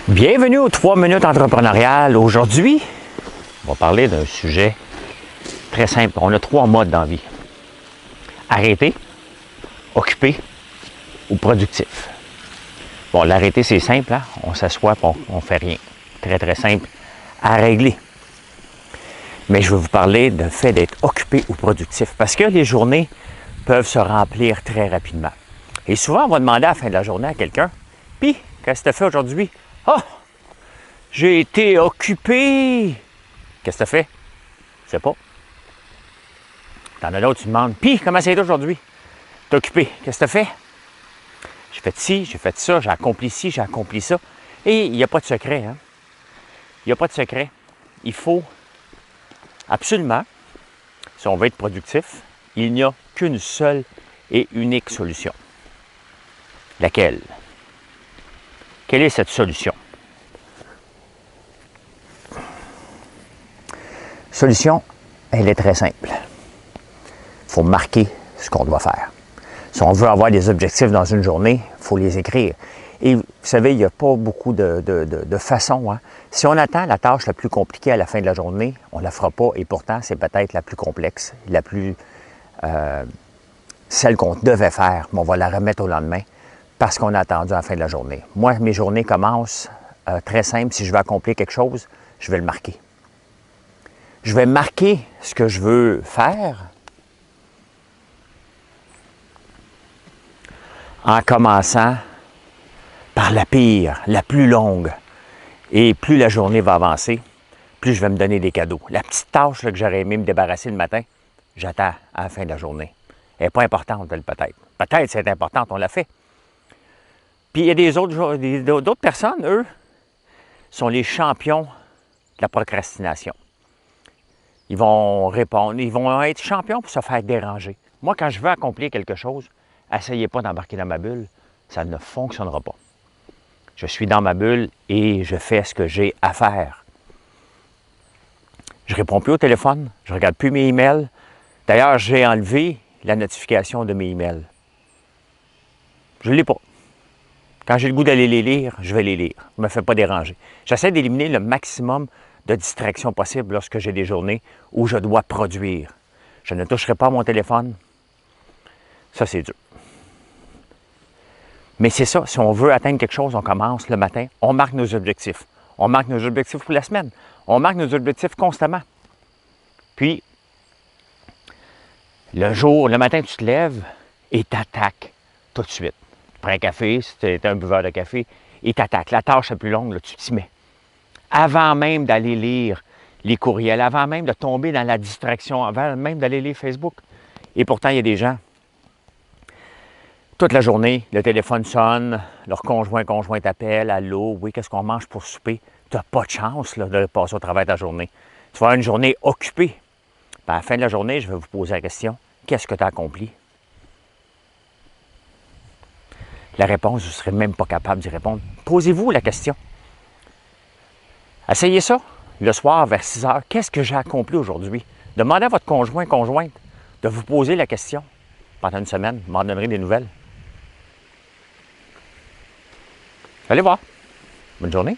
Bienvenue aux 3 minutes entrepreneuriales. Aujourd'hui, on va parler d'un sujet très simple. On a 3 modes dans la vie. Arrêter, occupé ou productif. Bon, l'arrêter, c'est simple. Hein? On s'assoit et on ne fait rien. Très, très simple à régler. Mais je vais vous parler du fait d'être occupé ou productif parce que les journées peuvent se remplir très rapidement. Et souvent, on va demander à la fin de la journée à quelqu'un, « Puis, qu'est-ce que tu as fait aujourd'hui? » « Ah! J'ai été occupé! » Qu'est-ce que tu as fait? Je sais pas. T'en as d'autres, tu demandes, « Puis, comment ça a été aujourd'hui? » T'es occupé. Qu'est-ce que tu as fait? J'ai fait ci, j'ai fait ça, j'ai accompli ci, j'ai accompli ça. Et il n'y a pas de secret. Hein? Il n'y a pas de secret. Il faut absolument, si on veut être productif, il n'y a qu'une seule et unique solution. Laquelle? Quelle est cette solution? Solution, elle est très simple. Il faut marquer ce qu'on doit faire. Si on veut avoir des objectifs dans une journée, il faut les écrire. Et vous savez, il n'y a pas beaucoup de façons. Hein? Si on attend la tâche la plus compliquée à la fin de la journée, on ne la fera pas et pourtant, c'est peut-être la plus complexe, la plus celle qu'on devait faire, mais on va la remettre au lendemain parce qu'on a attendu à la fin de la journée. Moi, mes journées commencent très simple. Si je veux accomplir quelque chose, je vais le marquer. Je vais marquer ce que je veux faire en commençant par la pire, la plus longue. Et plus la journée va avancer, plus je vais me donner des cadeaux. La petite tâche là, que j'aurais aimé me débarrasser le matin, j'attends à la fin de la journée. Elle n'est pas importante, elle, peut-être. Peut-être c'est importante, on l'a fait. Puis il y a d'autres personnes, eux, sont les champions de la procrastination. Ils vont répondre, ils vont être champions pour se faire déranger. Moi, quand je veux accomplir quelque chose, essayez pas d'embarquer dans ma bulle, ça ne fonctionnera pas. Je suis dans ma bulle et je fais ce que j'ai à faire. Je ne réponds plus au téléphone, je ne regarde plus mes emails. D'ailleurs, j'ai enlevé la notification de mes emails. Je ne l'ai pas. Quand j'ai le goût d'aller les lire, je vais les lire. Je ne me fais pas déranger. J'essaie d'éliminer le maximum de distractions possibles lorsque j'ai des journées où je dois produire. Je ne toucherai pas à mon téléphone. Ça, c'est dur. Mais c'est ça, si on veut atteindre quelque chose, on commence le matin, on marque nos objectifs. On marque nos objectifs pour la semaine. On marque nos objectifs constamment. Puis, le matin, tu te lèves et t'attaques tout de suite. Tu prends un café, si tu es un buveur de café, et t'attaques. La tâche la plus longue, là, tu t'y mets. Avant même d'aller lire les courriels, avant même de tomber dans la distraction, avant même d'aller lire Facebook. Et pourtant, il y a des gens, toute la journée, le téléphone sonne, leur conjoint t'appelle, « Allô, oui, qu'est-ce qu'on mange pour souper? » Tu n'as pas de chance là, de passer au travail de ta journée. Tu vas avoir une journée occupée. Puis à la fin de la journée, je vais vous poser la question, qu'est-ce que tu as accompli? La réponse, vous ne serez même pas capable d'y répondre. Posez-vous la question. Essayez ça le soir vers 6 heures. Qu'est-ce que j'ai accompli aujourd'hui? Demandez à votre conjointe de vous poser la question. Pendant une semaine, vous m'en donnerez des nouvelles. Allez voir. Bonne journée.